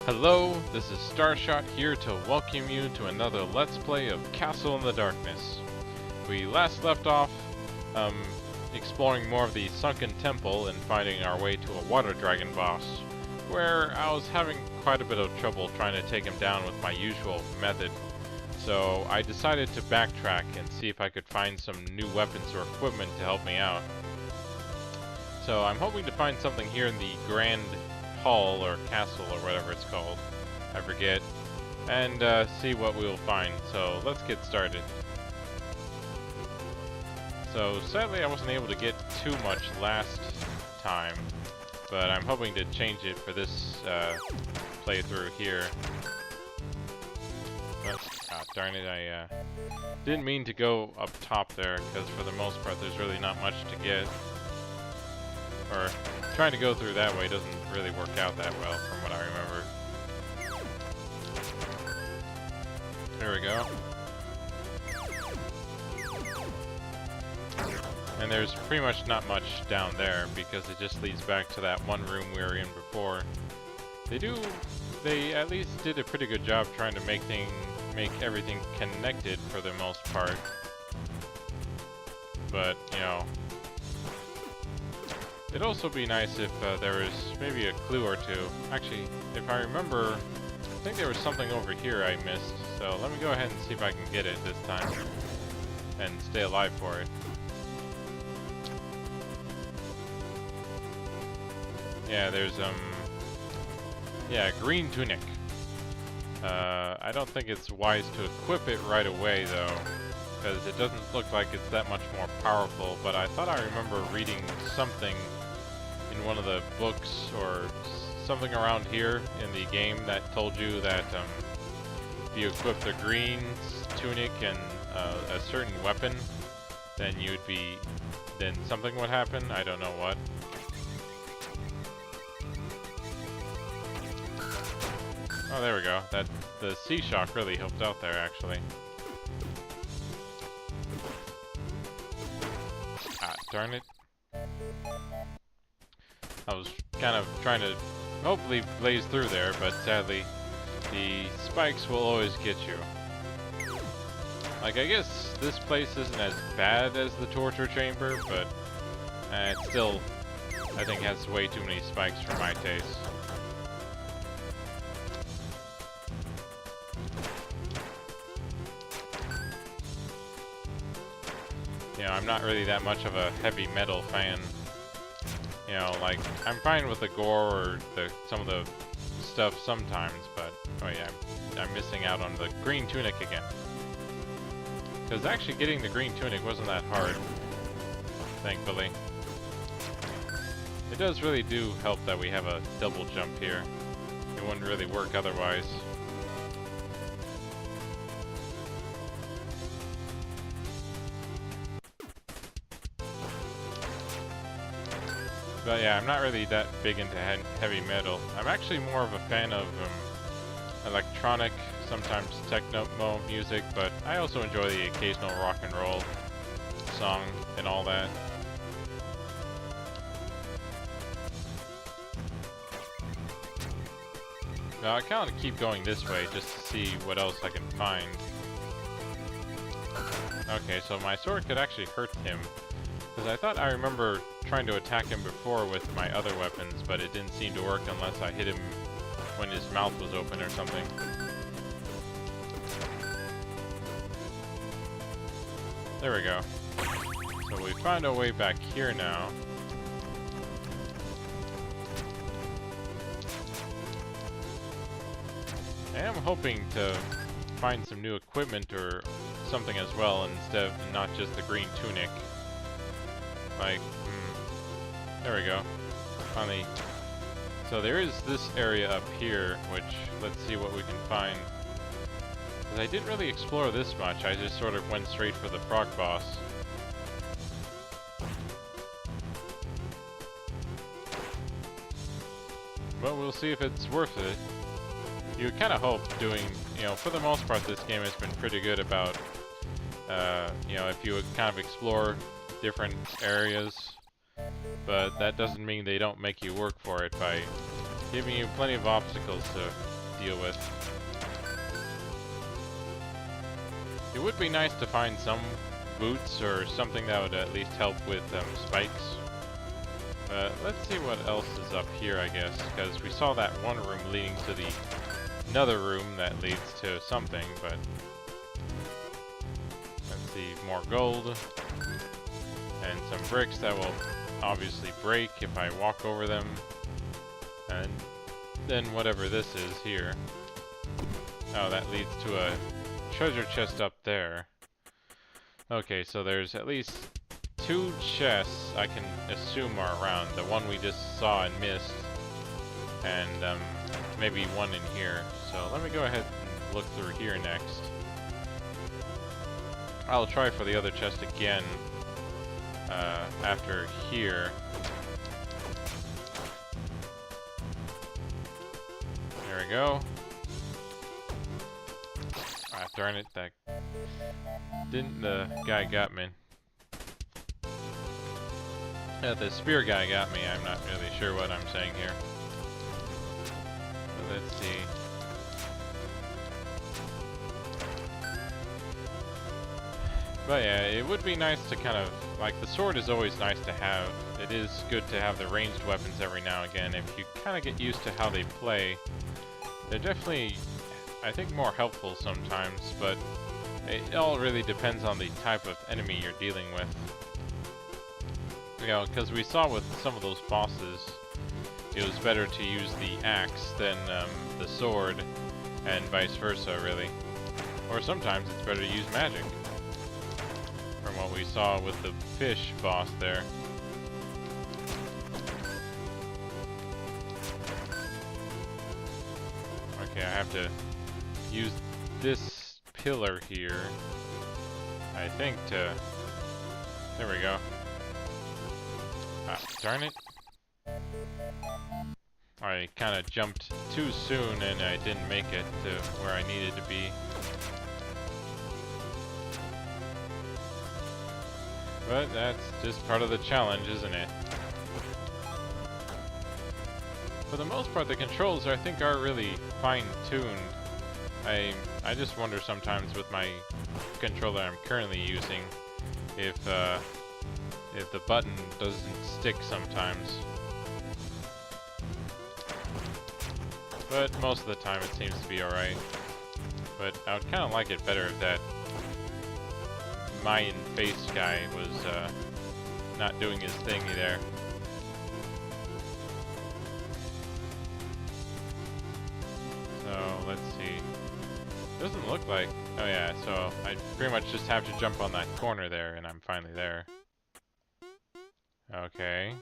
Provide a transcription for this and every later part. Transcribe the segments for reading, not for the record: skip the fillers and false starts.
Hello, this is Starshot here to welcome you to another Let's Play of Castle in the Darkness. We last left off exploring more of the sunken temple and finding our way to a water dragon boss, where I was having quite a bit of trouble trying to take him down with my usual method. So I decided to backtrack and see if I could find some new weapons or equipment to help me out. So I'm hoping to find something here in the Grand Hall or castle or whatever it's called, I forget, and see what we will find. So let's get started. So sadly I wasn't able to get too much last time, but I'm hoping to change it for this playthrough here. But, darn it, I didn't mean to go up top there, because for the most part there's really not much to get. Or trying to go through that way doesn't really work out that well from what I remember. There we go. And there's pretty much not much down there because it just leads back to that one room we were in before. They at least did a pretty good job trying to make everything connected for the most part. But, you know, it'd also be nice if there was maybe a clue or two. Actually, if I remember, I think there was something over here I missed. So let me go ahead and see if I can get it this time and stay alive for it. Yeah, there's green tunic. I don't think it's wise to equip it right away though, because it doesn't look like it's that much more powerful, but I thought I remember reading something in one of the books or something around here in the game that told you that if you equip the green tunic and a certain weapon, then something would happen. I don't know what. Oh, there we go. The sea shock really helped out there, actually. Ah, darn it. I was kind of trying to hopefully blaze through there, but sadly, the spikes will always get you. Like, I guess this place isn't as bad as the torture chamber, but it still, I think, has way too many spikes for my taste. You know, I'm not really that much of a heavy metal fan. You know, like, I'm fine with the gore or some of the stuff sometimes, but, oh yeah, I'm missing out on the green tunic again. Because actually getting the green tunic wasn't that hard, thankfully. It does really do help that we have a double jump here. It wouldn't really work otherwise. But yeah, I'm not really that big into heavy metal. I'm actually more of a fan of electronic, sometimes techno music, but I also enjoy the occasional rock and roll song and all that. Now I kind of keep going this way just to see what else I can find. Okay, so my sword could actually hurt him. Because I thought I remember trying to attack him before with my other weapons, but it didn't seem to work unless I hit him when his mouth was open or something. There we go. So we found our way back here now. I am hoping to find some new equipment or something as well, instead of not just the green tunic. Like, there we go. Finally. So there is this area up here, which, let's see what we can find. Because I didn't really explore this much, I just sort of went straight for the frog boss. But we'll see if it's worth it. You kind of hope doing, you know, for the most part this game has been pretty good about, you know, if you would kind of explore different areas, but that doesn't mean they don't make you work for it by giving you plenty of obstacles to deal with. It would be nice to find some boots or something that would at least help with spikes. But let's see what else is up here, I guess, because we saw that one room leading to the another room that leads to something, but let's see, more gold and some bricks that will obviously break if I walk over them, and then whatever this is here. Oh, that leads to a treasure chest up there. Okay, so there's at least 2 chests I can assume are around. The one we just saw and missed, and maybe one in here. So let me go ahead and look through here next. I'll try for the other chest again after here. There we go. Ah, darn it, that didn't, the guy got me. The spear guy got me. I'm not really sure what I'm saying here. But let's see. But yeah, it would be nice to kind of, like, the sword is always nice to have. It is good to have the ranged weapons every now and again. If you kind of get used to how they play, they're definitely, I think, more helpful sometimes, but it all really depends on the type of enemy you're dealing with. You know, because we saw with some of those bosses, it was better to use the axe than the sword, and vice versa, really. Or sometimes it's better to use magic. From what we saw with the fish boss there. Okay, I have to use this pillar here, I think, to... There we go. Ah, darn it. I kind of jumped too soon and I didn't make it to where I needed to be. But that's just part of the challenge, isn't it? For the most part, the controls, I think, are really fine-tuned. I just wonder sometimes with my controller I'm currently using if the button doesn't stick sometimes. But most of the time it seems to be alright. But I would kind of like it better if that Mayan face guy was not doing his thingy there. So let's see. Doesn't look like. Oh yeah, so I pretty much just have to jump on that corner there, and I'm finally there. Okay.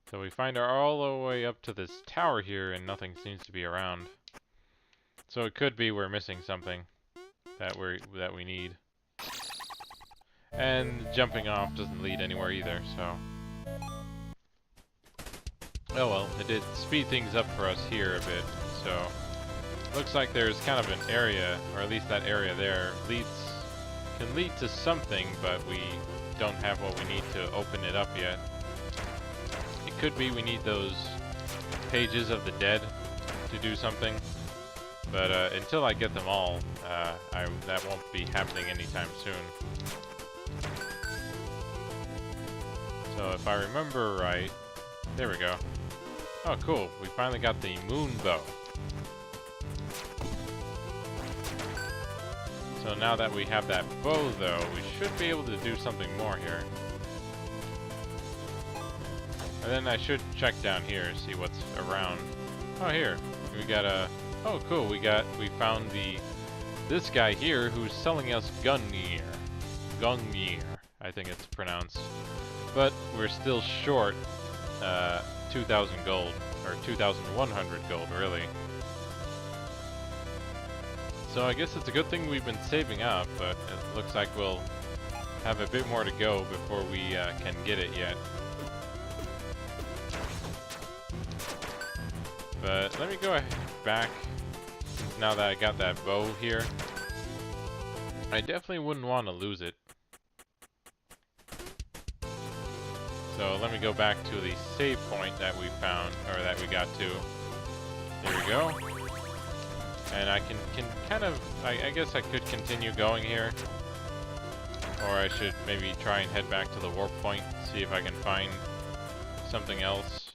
So we find our all the way up to this tower here, and nothing seems to be around. So it could be we're missing something that we need. And jumping off doesn't lead anywhere either, so... Oh well, it did speed things up for us here a bit, so... Looks like there's kind of an area, or at least that area there, can lead to something, but we don't have what we need to open it up yet. It could be we need those pages of the dead to do something, but until I get them all, that won't be happening anytime soon. So if I remember right, there we go. Oh cool, we finally got the moon bow. So now that we have that bow though, we should be able to do something more here. And then I should check down here, see what's around. Oh here, we got a, oh cool, we found this guy here who's selling us Gungnir, I think it's pronounced. But we're still short 2,000 gold, or 2,100 gold, really. So I guess it's a good thing we've been saving up, but it looks like we'll have a bit more to go before we can get it yet. But let me go back, now that I got that bow here. I definitely wouldn't want to lose it. So let me go back to the save point that we found, or that we got to. There we go. And I can kind of, I guess I could continue going here. Or I should maybe try and head back to the warp point, see if I can find something else.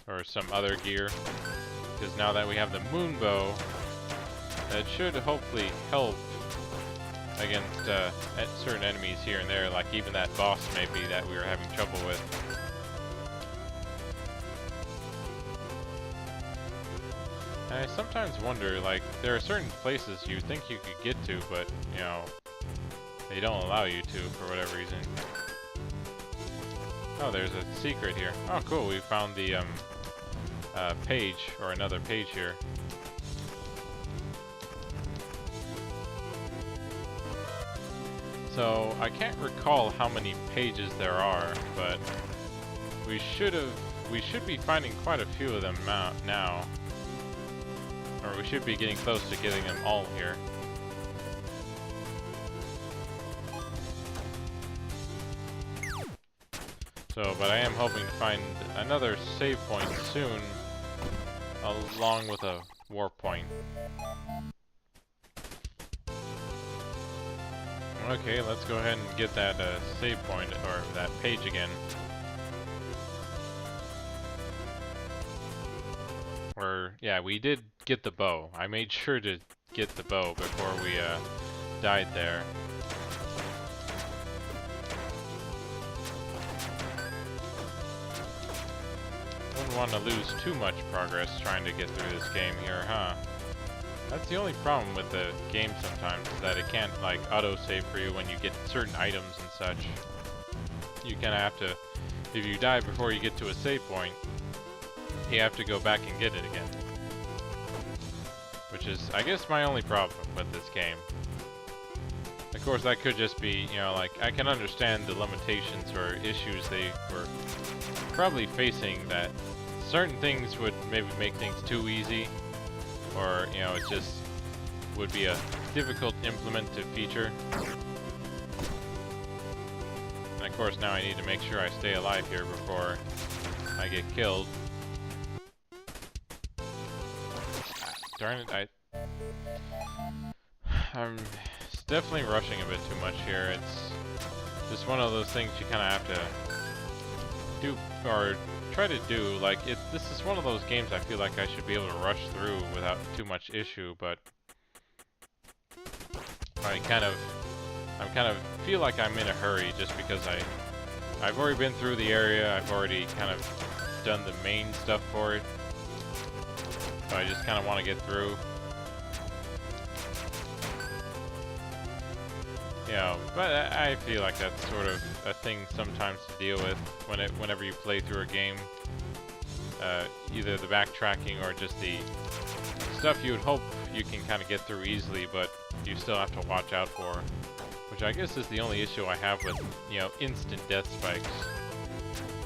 Or some other gear. Because now that we have the moon bow, that should hopefully help against certain enemies here and there, like even that boss maybe that we were having trouble with. And I sometimes wonder, like, there are certain places you think you could get to, but, you know, they don't allow you to for whatever reason. Oh, there's a secret here. Oh, cool, we found the, page, or another page here. So, I can't recall how many pages there are, but we should be finding quite a few of them now. Or we should be getting close to getting them all here. So, but I am hoping to find another save point soon, along with a warp point. Okay, let's go ahead and get that save point, or that page again. Or, yeah, we did get the bow. I made sure to get the bow before we died there. Wouldn't want to lose too much progress trying to get through this game here, huh? That's the only problem with the game sometimes, is that it can't, like, auto-save for you when you get certain items and such. You kind of have to, if you die before you get to a save point, you have to go back and get it again. Which is, I guess, my only problem with this game. Of course, that could just be, you know, like, I can understand the limitations or issues they were probably facing, that certain things would maybe make things too easy, or, you know, it just would be a difficult implemented feature. And of course, now I need to make sure I stay alive here before I get killed. Darn it, I'm definitely rushing a bit too much here. It's just one of those things you kind of have to do, or try to do. Like, this is one of those games I feel like I should be able to rush through without too much issue, but I kind of feel like I'm in a hurry just because I've already been through the area. I've already kind of done the main stuff for it. So I just kind of want to get through. You know, but I feel like that's sort of a thing sometimes to deal with whenever you play through a game. Either the backtracking or just the stuff you would hope you can kind of get through easily, but you still have to watch out for. Which I guess is the only issue I have with, you know, instant death spikes.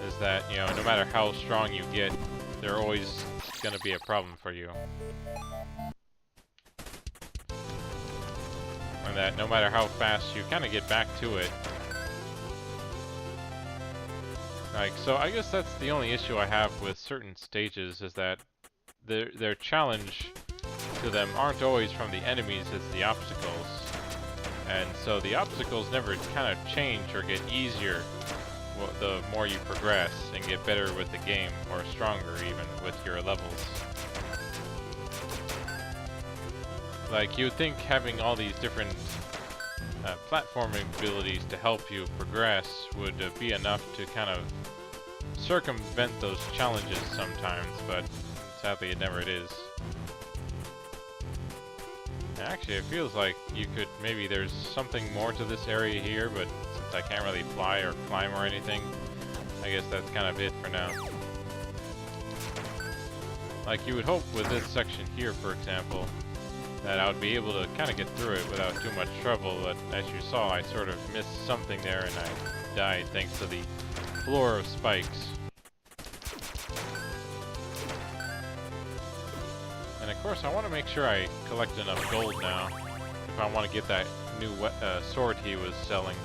Is that, you know, no matter how strong you get, they're always gonna be a problem for you. And that no matter how fast you kind of get back to it. Like, so I guess that's the only issue I have with certain stages, is that their challenge to them aren't always from the enemies, it's the obstacles. And so the obstacles never kind of change or get easier the more you progress and get better with the game, or stronger even with your levels. Like, you would think having all these different platforming abilities to help you progress would be enough to kind of circumvent those challenges sometimes, but sadly it never is. And actually, it feels like you could, maybe there's something more to this area here, but since I can't really fly or climb or anything, I guess that's kind of it for now. Like, you would hope with this section here, for example, that I would be able to kind of get through it without too much trouble, but as you saw, I sort of missed something there and I died thanks to the floor of spikes. And of course, I want to make sure I collect enough gold now if I want to get that new sword he was selling.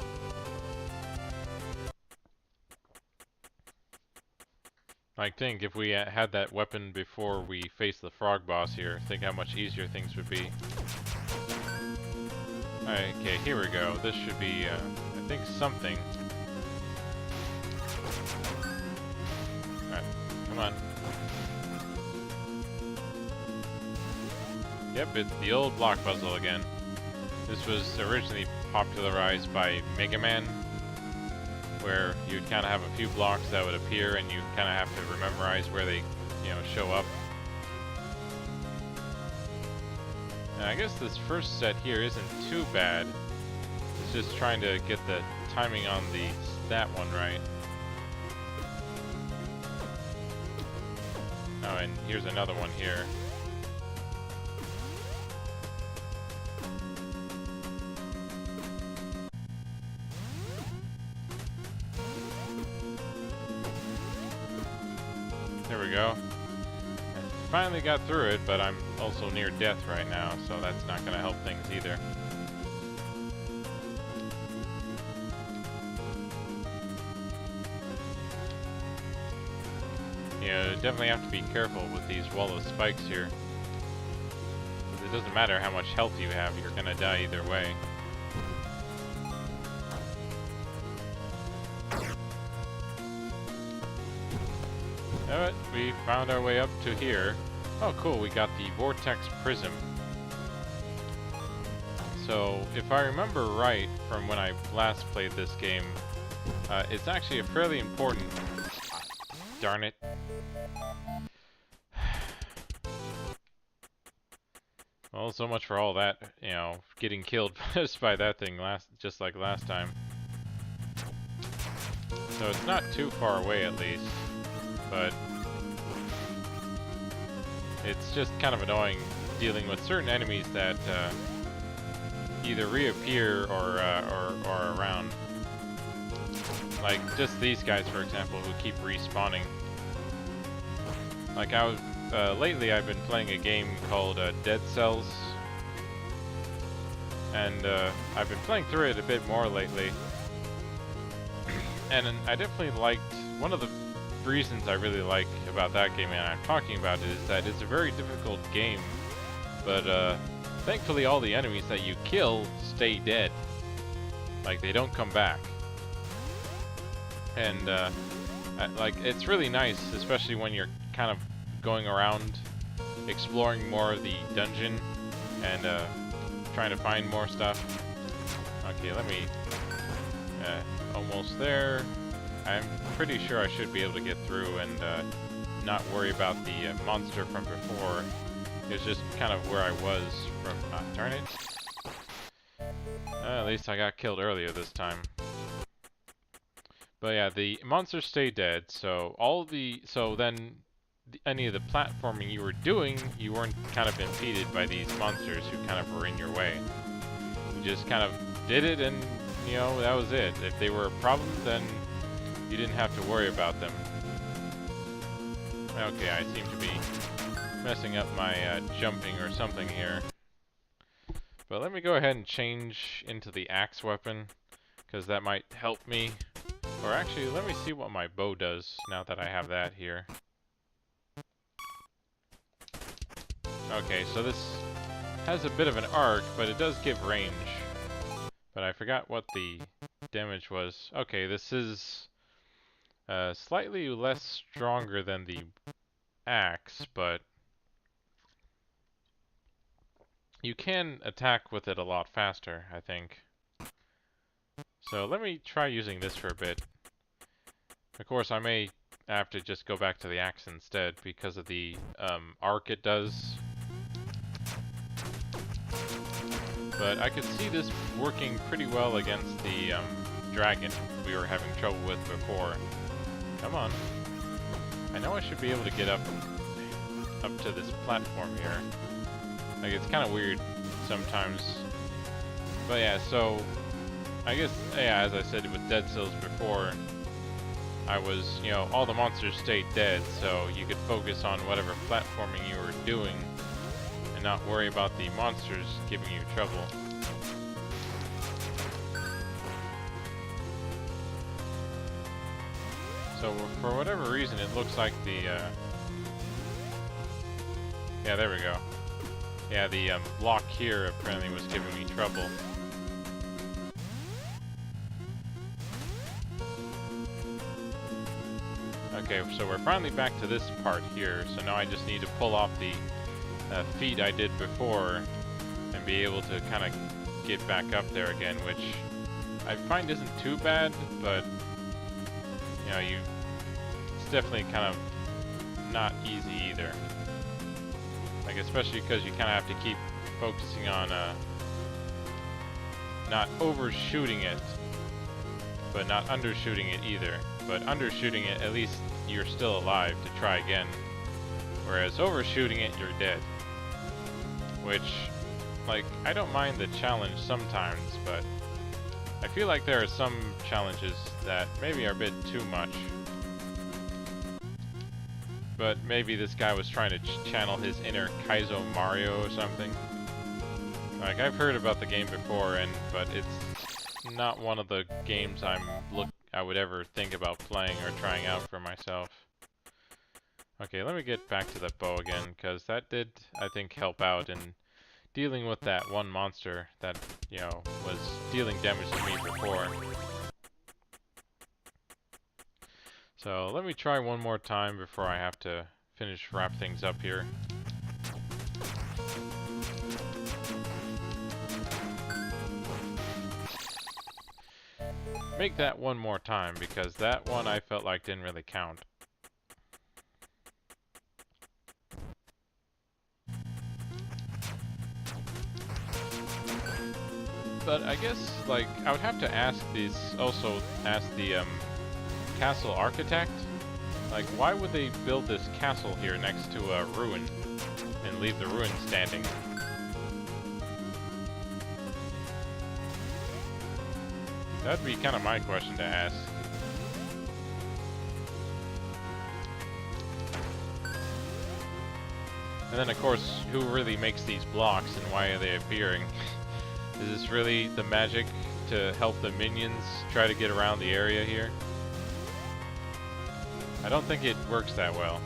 I think if we had that weapon before we faced the frog boss here, think how much easier things would be. Alright, okay, here we go. This should be, I think, something. Alright, come on. Yep, it's the old block puzzle again. This was originally popularized by Mega Man, where you'd kind of have a few blocks that would appear and you kind of have to memorize where they, show up. And I guess this first set here isn't too bad. It's just trying to get the timing on that one right. Oh, and here's another one here. There we go. I finally got through it, but I'm also near death right now, so that's not going to help things either. Yeah, definitely have to be careful with these wall of spikes here. It doesn't matter how much health you have, you're going to die either way. Alright, we found our way up to here. Oh cool, we got the Vortex Prism. So, if I remember right from when I last played this game, it's actually a fairly important... Darn it. Well, so much for all that, getting killed just by that thing just like last time. So it's not too far away at least. But it's just kind of annoying dealing with certain enemies that either reappear or are around. Like just these guys, for example, who keep respawning. Like lately I've been playing a game called Dead Cells, and I've been playing through it a bit more lately. And I definitely liked one of the reasons I really like about that game, and I'm talking about it, is that it's a very difficult game, but thankfully all the enemies that you kill stay dead. Like, they don't come back. And like, it's really nice, especially when you're kind of going around exploring more of the dungeon and trying to find more stuff. Okay, let me almost there. I'm pretty sure I should be able to get through and not worry about the monster from before. It was just kind of where I was from... darn it. At least I got killed earlier this time. But yeah, the monsters stay dead, so any of the platforming you were doing, you weren't kind of impeded by these monsters who kind of were in your way. You just kind of did it and, that was it. If they were a problem, then you didn't have to worry about them. Okay, I seem to be messing up my jumping or something here. But let me go ahead and change into the axe weapon, because that might help me. Or actually, let me see what my bow does now that I have that here. Okay, so this has a bit of an arc, but it does give range. But I forgot what the damage was. Okay, this is slightly less stronger than the axe, but you can attack with it a lot faster, I think. So let me try using this for a bit. Of course, I may have to just go back to the axe instead because of the arc it does. But I could see this working pretty well against the dragon we were having trouble with before. Come on. I know I should be able to get up to this platform here. Like, it's kind of weird sometimes. But yeah, so I guess, yeah, as I said with Dead Cells before, I was, all the monsters stayed dead, so you could focus on whatever platforming you were doing and not worry about the monsters giving you trouble. So for whatever reason, it looks like the, yeah, there we go. Yeah, the block here apparently was giving me trouble. Okay, so we're finally back to this part here, so now I just need to pull off the feat I did before and be able to kind of get back up there again, which I find isn't too bad, but you know, it's definitely kind of not easy either. Like, especially because you kind of have to keep focusing on not overshooting it, but not undershooting it either. But undershooting it, at least you're still alive to try again. Whereas overshooting it, you're dead. Which, like, I don't mind the challenge sometimes, but I feel like there are some challenges that maybe are a bit too much. But maybe this guy was trying to channel his inner Kaizo Mario or something. Like, I've heard about the game before, but it's not one of the games I would ever think about playing or trying out for myself. Okay, let me get back to that bow again, because that did, I think, help out in dealing with that one monster that, you know, was dealing damage to me before. So let me try one more time before I have to wrap things up here. Make that one more time, because that one I felt like didn't really count. But I guess, like, I would have to ask the castle architect, like, why would they build this castle here next to a ruin and leave the ruin standing? That'd be kind of my question to ask. And then, of course, who really makes these blocks and why are they appearing? Is this really the magic to help the minions try to get around the area here? I don't think it works that well.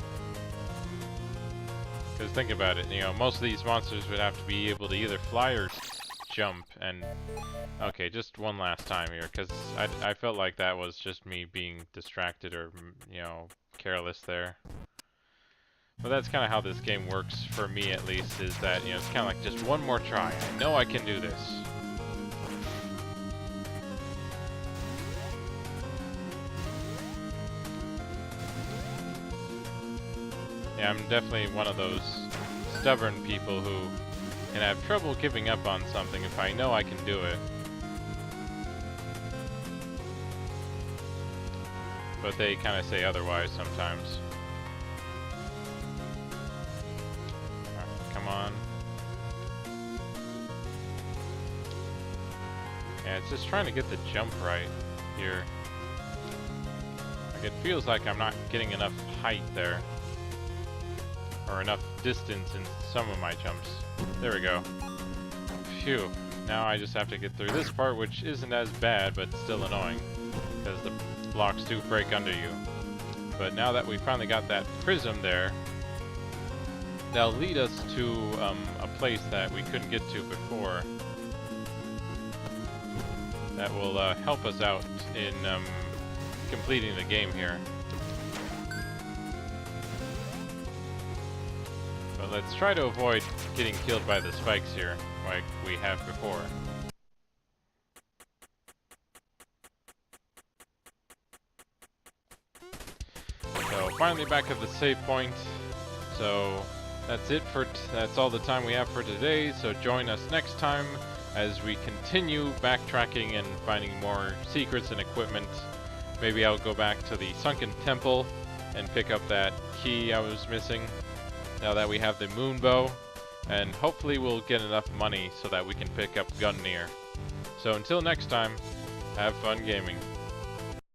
Because think about it, you know, most of these monsters would have to be able to either fly or jump, and... Okay, just one last time here, because I felt like that was just me being distracted or, you know, careless there. But that's kind of how this game works, for me at least, is that, you know, it's kind of like just one more try. I know I can do this. Yeah, I'm definitely one of those stubborn people who can have trouble giving up on something if I know I can do it. But they kind of say otherwise sometimes. Come on. Yeah, it's just trying to get the jump right here. Like, it feels like I'm not getting enough height there. Or enough distance in some of my jumps. There we go. Phew. Now I just have to get through this part, which isn't as bad, but still annoying. Because the blocks do break under you. But now that we finally got that prism there, that'll lead us to a place that we couldn't get to before. That will help us out in completing the game here. But let's try to avoid getting killed by the spikes here, like we have before. So finally back at the save point. So that's it for that's all the time we have for today. So join us next time as we continue backtracking and finding more secrets and equipment. Maybe I'll go back to the sunken temple and pick up that key I was missing. Now that we have the moon bow, and hopefully we'll get enough money so that we can pick up Gungnir. So until next time, have fun gaming.